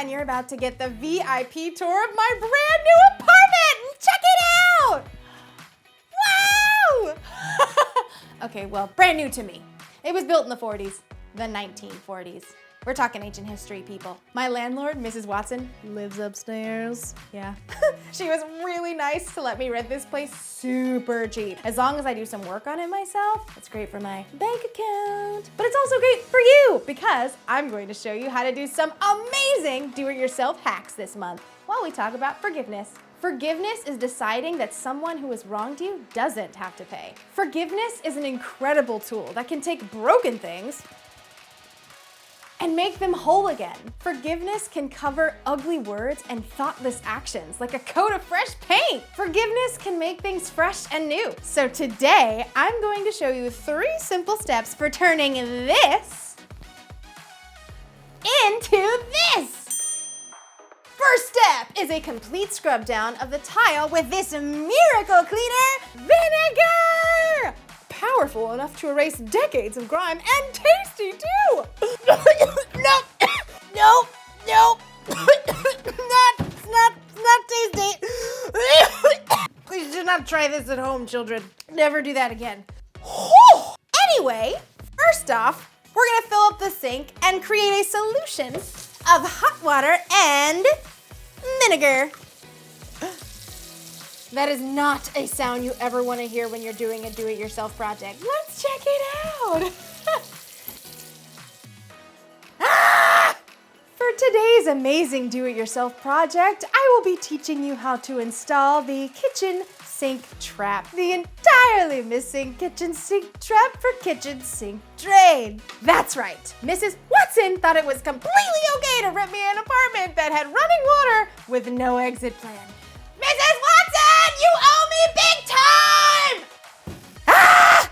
and you're about to get the VIP tour of my brand new apartment! Check it out! Wow! Okay, well, brand new to me. It was built in the 40s, the 1940s. We're talking ancient history, people. My landlord, Mrs. Watson, lives upstairs. Yeah. She was really nice to let me rent this place super cheap. As long as I do some work on it myself, it's great for my bank account. But it's also great for you because I'm going to show you how to do some amazing do-it-yourself hacks this month while we talk about forgiveness. Forgiveness is deciding that someone who has wronged you doesn't have to pay. Forgiveness is an incredible tool that can take broken things and make them whole again. Forgiveness can cover ugly words and thoughtless actions like a coat of fresh paint. Forgiveness can make things fresh and new. So today, I'm going to show you 3 simple steps for turning this into this. First step is a complete scrub down of the tile with this miracle cleaner, vinegar! Powerful enough to erase decades of grime and tasty too! No, not tasty. Please do not try this at home, children. Never do that again. Anyway, first off, we're gonna fill up the sink and create a solution of hot water and vinegar. That is not a sound you ever want to hear when you're doing a do-it-yourself project. Let's check it out. For today's amazing do-it-yourself project, I will be teaching you how to install the kitchen sink trap. The entirely missing kitchen sink trap for kitchen sink drain. That's right. Mrs. Watson thought it was completely okay to rent me an apartment that had running water with no exit plan. Mrs. Watson, you owe me big time! Ah!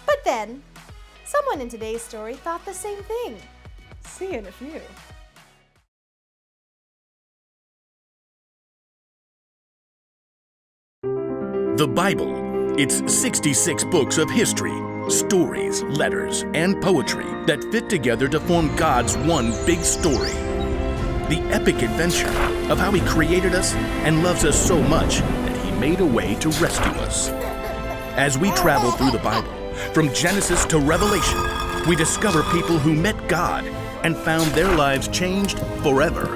But then, someone in today's story thought the same thing. See you in a few. The Bible. It's 66 books of history, stories, letters, and poetry that fit together to form God's one big story. The epic adventure of how He created us and loves us so much that He made a way to rescue us. As we travel through the Bible, from Genesis to Revelation, we discover people who met God and found their lives changed forever.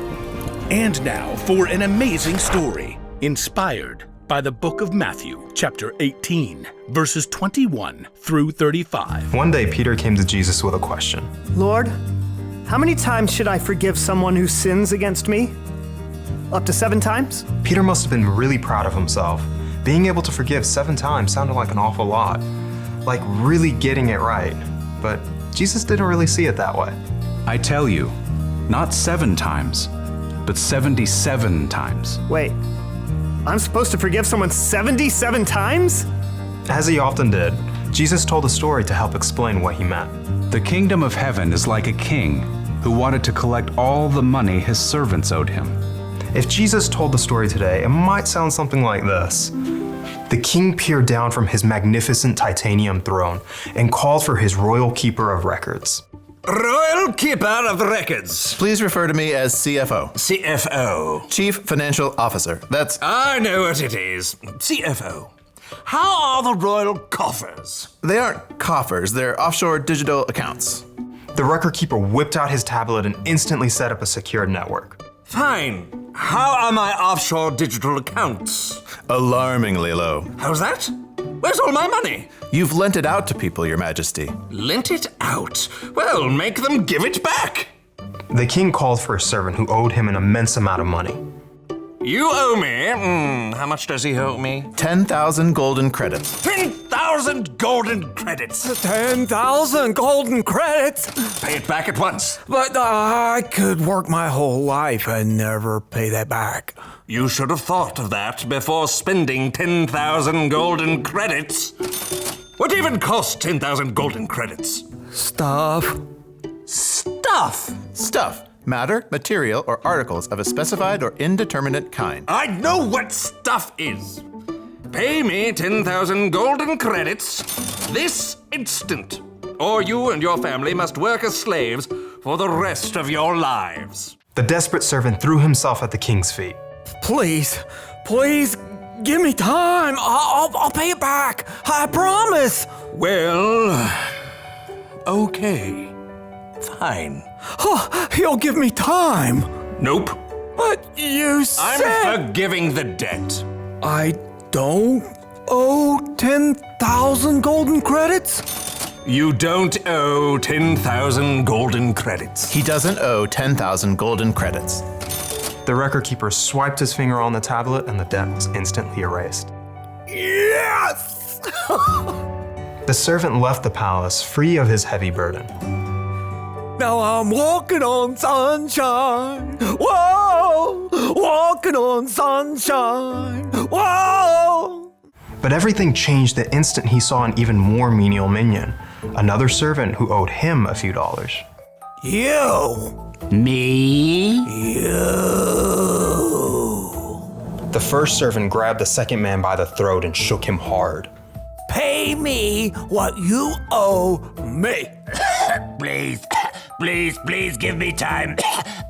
And now for an amazing story inspired by the book of Matthew, chapter 18, verses 21 through 35. One day, Peter came to Jesus with a question. Lord, how many times should I forgive someone who sins against me? Up to 7 times? Peter must have been really proud of himself. Being able to forgive 7 times sounded like an awful lot, like really getting it right. But Jesus didn't really see it that way. I tell you, not 7 times, but 77 times. Wait, I'm supposed to forgive someone 77 times? As he often did, Jesus told a story to help explain what he meant. The kingdom of heaven is like a king who wanted to collect all the money his servants owed him. If Jesus told the story today, it might sound something like this. The king peered down from his magnificent titanium throne and called for his royal keeper of records. Royal Keeper of Records. Please refer to me as CFO. CFO. Chief Financial Officer. That's... I know what it is. CFO. How are the royal coffers? They aren't coffers, they're offshore digital accounts. The record keeper whipped out his tablet and instantly set up a secured network. Fine. How are my offshore digital accounts? Alarmingly low. How's that? Where's all my money? You've lent it out to people, Your Majesty. Lent it out? Well, make them give it back. The king called for a servant who owed him an immense amount of money. You owe me? How much does he owe me? 10,000 golden credits. 10,000 golden credits. 10,000 golden credits? Pay it back at once. But I could work my whole life and never pay that back. You should have thought of that before spending 10,000 golden credits. What even costs 10,000 golden credits? Stuff. Stuff? Stuff. Matter, material, or articles of a specified or indeterminate kind. I know what stuff is. Pay me 10,000 golden credits this instant, or you and your family must work as slaves for the rest of your lives. The desperate servant threw himself at the king's feet. Please, please, give me time. I'll pay it back. I promise. Well, okay. Fine. Oh, you'll give me time. Nope. But you said... I'm forgiving the debt. I don't owe 10,000 golden credits? You don't owe 10,000 golden credits. He doesn't owe 10,000 golden credits. The record keeper swiped his finger on the tablet and the debt was instantly erased. Yes! The servant left the palace free of his heavy burden. Now I'm walking on sunshine. Whoa! Walking on sunshine. Whoa! But everything changed the instant he saw an even more menial minion, another servant who owed him a few dollars. You! Me? You! The first servant grabbed the second man by the throat and shook him hard. Pay me what you owe me. Please, please give me time.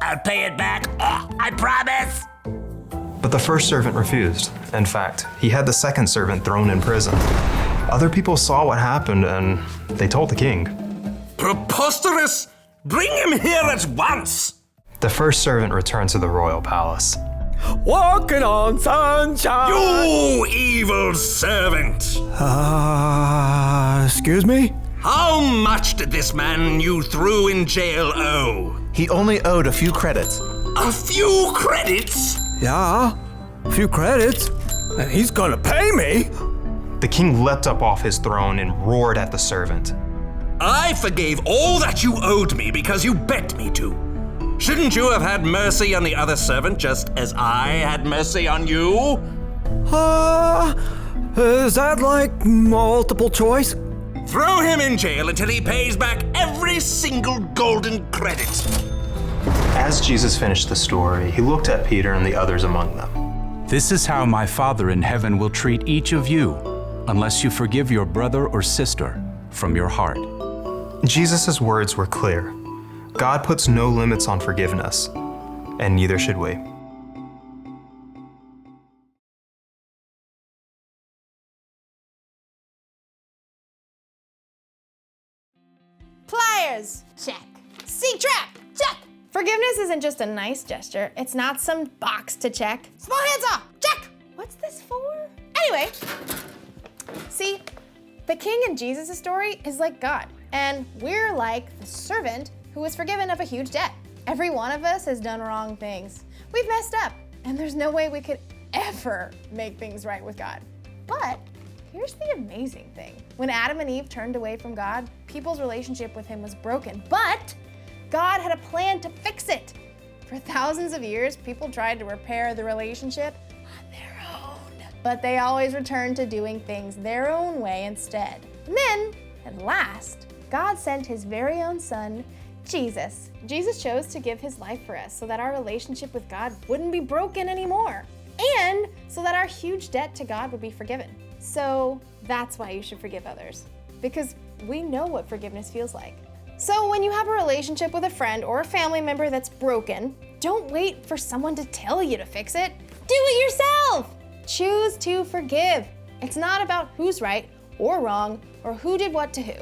I'll pay it back. I promise. But the first servant refused. In fact, he had the second servant thrown in prison. Other people saw what happened and they told the king. Preposterous! Bring him here at once! The first servant returned to the royal palace. Walking on sunshine. You evil servant! Excuse me? How much did this man you threw in jail owe? He only owed a few credits. A few credits? Yeah, a few credits. And he's gonna pay me. The king leapt up off his throne and roared at the servant. I forgave all that you owed me because you begged me to. Shouldn't you have had mercy on the other servant just as I had mercy on you? Is that like multiple choice? Throw him in jail until he pays back every single golden credit. As Jesus finished the story, he looked at Peter and the others among them. This is how my Father in heaven will treat each of you, unless you forgive your brother or sister from your heart. Jesus' words were clear. God puts no limits on forgiveness, and neither should we. Pliers, check. Seek trap, check. Forgiveness isn't just a nice gesture. It's not some box to check. Small hands off, check. What's this for? Anyway, see, the king in Jesus' story is like God, and we're like the servant who was forgiven of a huge debt. Every one of us has done wrong things. We've messed up, and there's no way we could ever make things right with God. But here's the amazing thing. When Adam and Eve turned away from God, people's relationship with him was broken, but God had a plan to fix it. For thousands of years, people tried to repair the relationship on their own, but they always returned to doing things their own way instead. And then, at last, God sent his very own son, Jesus. Jesus chose to give his life for us so that our relationship with God wouldn't be broken anymore, and so that our huge debt to God would be forgiven. So that's why you should forgive others, because we know what forgiveness feels like. So when you have a relationship with a friend or a family member that's broken, don't wait for someone to tell you to fix it. Do it yourself. Choose to forgive. It's not about who's right or wrong or who did what to who.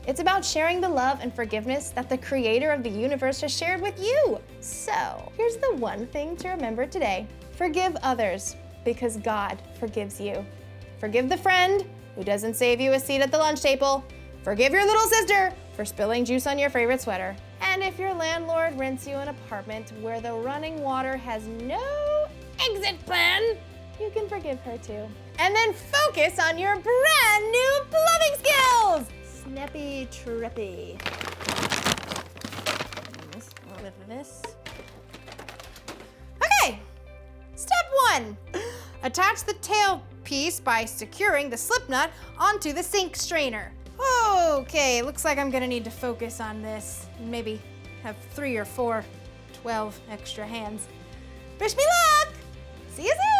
It's about sharing the love and forgiveness that the creator of the universe has shared with you. So here's the one thing to remember today. Forgive others because God forgives you. Forgive the friend who doesn't save you a seat at the lunch table. Forgive your little sister for spilling juice on your favorite sweater. And if your landlord rents you an apartment where the running water has no exit plan, you can forgive her too. And then focus on your brand new plumbing skills. Snappy trippy. A little bit of this. Okay, step 1. Attach the tail piece by securing the slip nut onto the sink strainer. Okay, looks like I'm gonna need to focus on this. Maybe have 3 or 4, 12 extra hands. Wish me luck! See you soon!